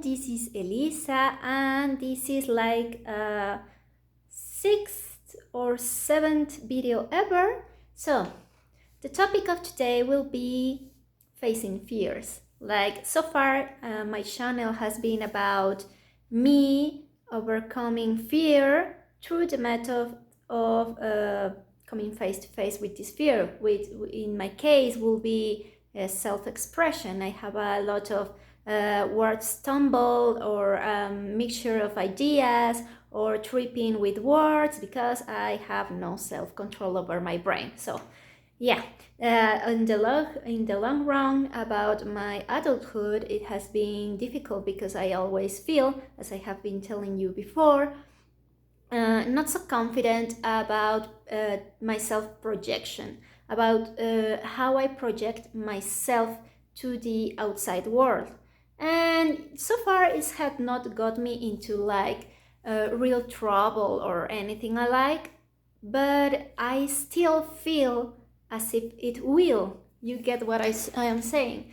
this is Elisa, and this is like a 6th or 7th video ever. So the topic of today will be facing fears. Like so far, my channel has been about me overcoming fear through the method of coming face to face with this fear, which in my case will be self-expression. I have a lot of word stumble or mixture of ideas or tripping with words because I have no self-control over my brain. So yeah, in the long run about my adulthood, it has been difficult because I always feel, as I have been telling you before, not so confident about my self-projection, about how I project myself to the outside world. And so far it had not got me into like real trouble or anything I like, but I still feel as if it will. You get what I am saying?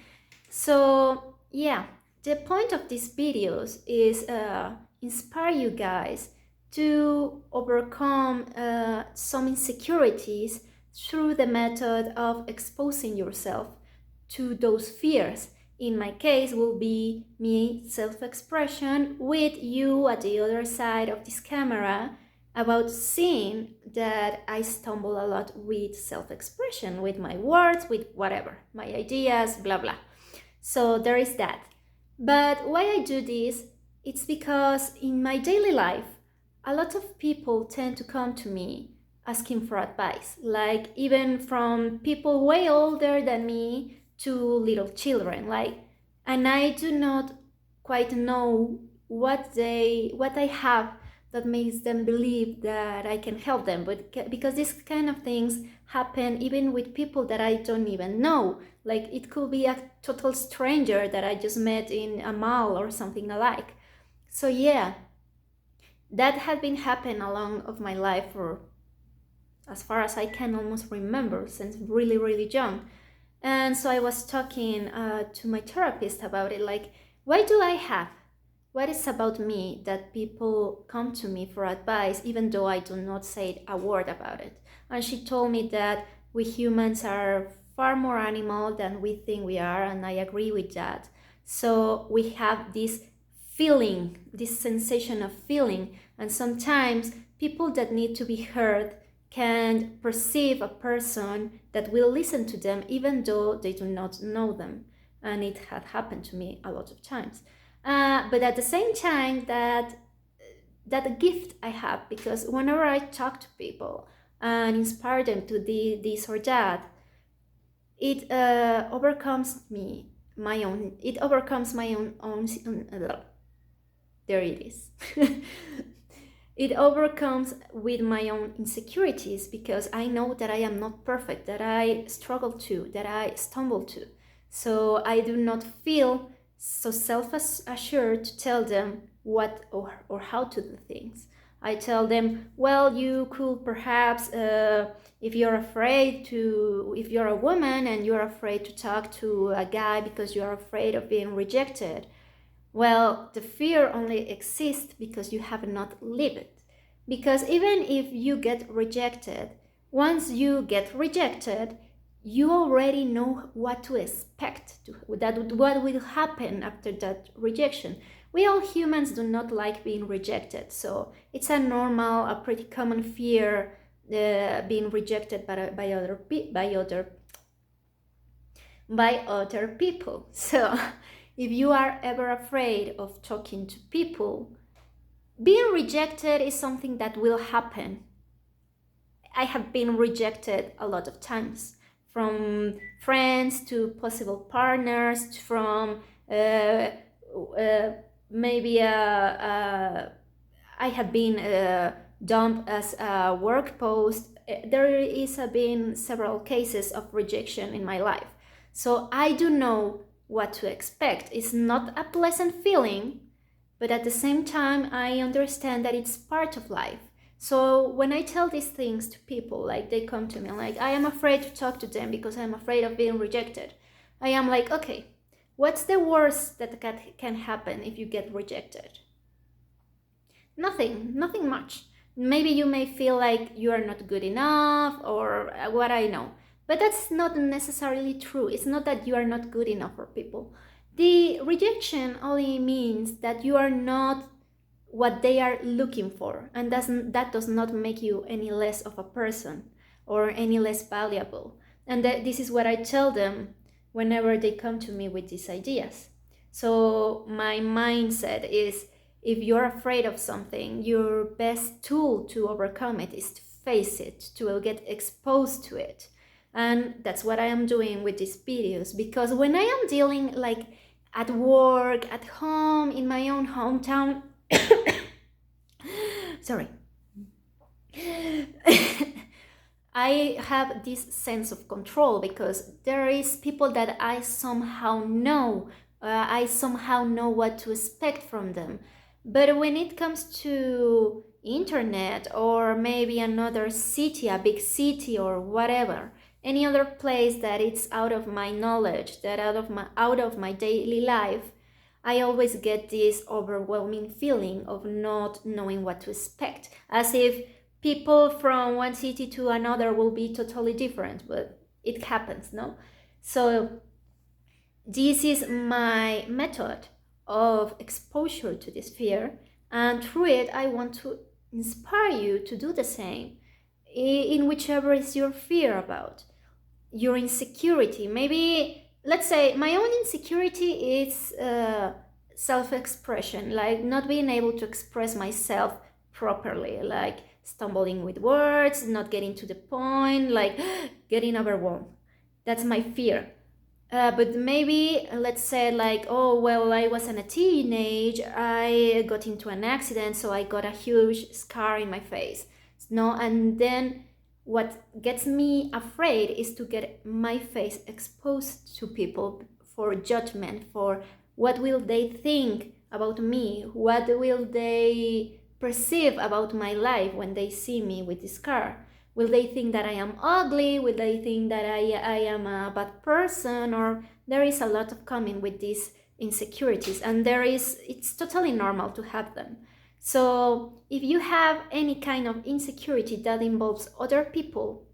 So yeah, the point of these videos is inspire you guys to overcome some insecurities through the method of exposing yourself to those fears. In my case will be me self-expression with you at the other side of this camera about seeing that I stumble a lot with self-expression, with my words, with whatever, my ideas, blah blah. So there is that. But why I do this, it's because in my daily life a lot of people tend to come to me asking for advice, like even from people way older than me to little children, like, and I do not quite know what I have that makes them believe that I can help them, but because these kind of things happen even with people that I don't even know, like it could be a total stranger that I just met in a mall or something alike. So yeah, that had been happening along of my life for as far as I can almost remember, since really young. And so I was talking to my therapist about it, like, what is about me that people come to me for advice even though I do not say a word about it? And she told me that we humans are far more animal than we think we are, and I agree with that. So we have this feeling, this sensation of feeling, and sometimes people that need to be heard can perceive a person that will listen to them even though they do not know them, and it had happened to me a lot of times. But at the same time, that gift I have, because whenever I talk to people and inspire them to do this or that, it overcomes my own there it is. It overcomes with my own insecurities, because I know that I am not perfect, that I struggle to, that I stumble to. So I do not feel so self-assured to tell them what or how to do things. I tell them, well, you could perhaps, if you're a woman and you're afraid to talk to a guy because you're afraid of being rejected, well, the fear only exists because you have not lived it. Because even if you get rejected, once you get rejected, you already know what to expect, what will happen after that rejection. We all humans do not like being rejected, so it's a pretty common fear, being rejected by other people. So if you are ever afraid of talking to people, being rejected is something that will happen. I have been rejected a lot of times, from friends to possible partners, from maybe I have been dumped as a work post. There is been several cases of rejection in my life. So I do know what to expect. It's not a pleasant feeling, but at the same time, I understand that it's part of life. So when I tell these things to people, like they come to me, like I am afraid to talk to them because I'm afraid of being rejected, I am like, okay, What's the worst that can happen if you get rejected? Nothing much. Maybe you may feel like you are not good enough, or what I know. But that's not necessarily true. It's not that you are not good enough for people. The rejection only means that you are not what they are looking for, and that does not make you any less of a person or any less valuable. And this is what I tell them whenever they come to me with these ideas. So my mindset is, if you're afraid of something, your best tool to overcome it is to face it, to get exposed to it. And that's what I am doing with these videos, because when I am dealing like at work, at home, in my own hometown, sorry, I have this sense of control because there is people that I somehow know. I somehow know what to expect from them. But when it comes to internet, or maybe another city, a big city or whatever, any other place that it's out of my knowledge, that out of my daily life, I always get this overwhelming feeling of not knowing what to expect, as if people from one city to another will be totally different, but it happens, no? So this is my method of exposure to this fear, and through it I want to inspire you to do the same in whichever is your fear about. Your insecurity, maybe, let's say my own insecurity is self-expression, like not being able to express myself properly, like stumbling with words, not getting to the point, like getting overwhelmed. That's my fear. But maybe, let's say, like, oh, well, I was in a teenage, I got into an accident, so I got a huge scar in my face. No, and then what gets me afraid is to get my face exposed to people for judgment, for what will they think about me, what will they perceive about my life when they see me with this scar. Will they think that I am ugly? Will they think that I am a bad person? Or there is a lot of coming with these insecurities, and it's totally normal to have them. So if you have any kind of insecurity that involves other people,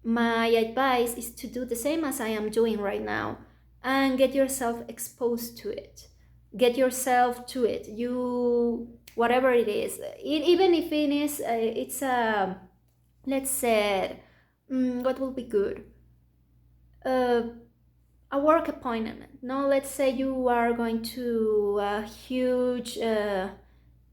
my advice is to do the same as I am doing right now and get yourself exposed to it. Get yourself to it. Whatever it is, even if it is, it's a, let's say, what will be good? A work appointment. No, let's say you are going to a huge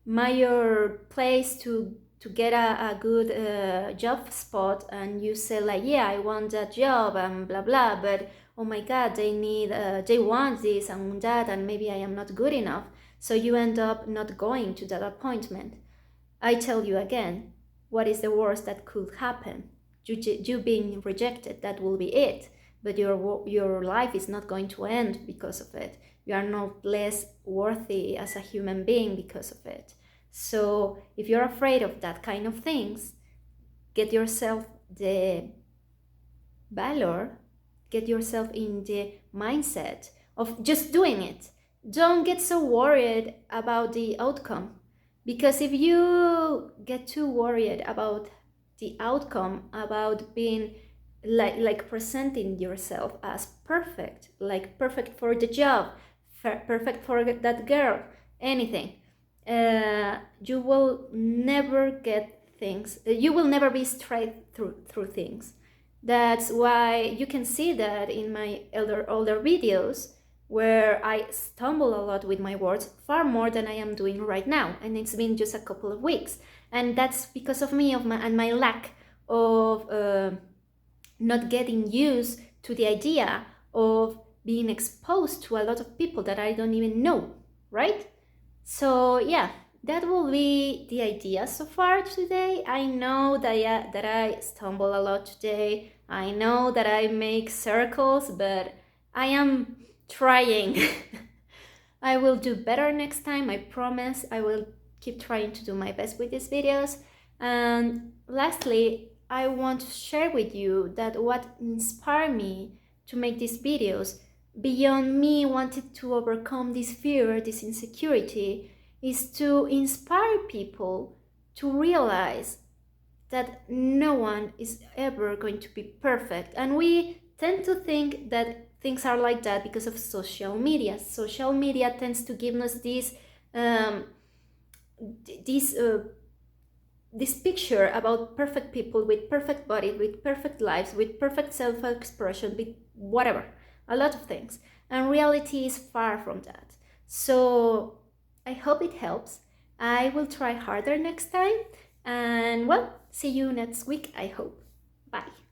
major place to get a good job spot, and you say like, yeah, I want that job and blah blah, but oh my god, they want this and that, and maybe I am not good enough, so you end up not going to that appointment. I tell you again, what is the worst that could happen? You being rejected, that will be it. But your life is not going to end because of it. You are not less worthy as a human being because of it. So if you're afraid of that kind of things, get yourself the valor, get yourself in the mindset of just doing it. Don't get so worried about the outcome. Because if you get too worried about the outcome, about being like presenting yourself as perfect, like perfect for the job, perfect for that girl, anything, you will never get things. You will never be straight through things. That's why you can see that in my older videos, where I stumble a lot with my words, far more than I am doing right now, and it's been just a couple of weeks, and that's because of me, and my lack of not getting used to the idea of being exposed to a lot of people that I don't even know, right? So yeah, that will be the idea so far today. I know that I stumble a lot today. I know that I make circles, but I am trying. I will do better next time, I promise. I will keep trying to do my best with these videos. And lastly, I want to share with you that what inspired me to make these videos beyond me wanted to overcome this fear, this insecurity, is to inspire people to realize that no one is ever going to be perfect. And we tend to think that things are like that because of social media. Social media tends to give us um, this this picture about perfect people with perfect body, with perfect lives, with perfect self-expression, with whatever, a lot of things. And reality is far from that. So I hope it helps. I will try harder next time. And well, see you next week, I hope. Bye.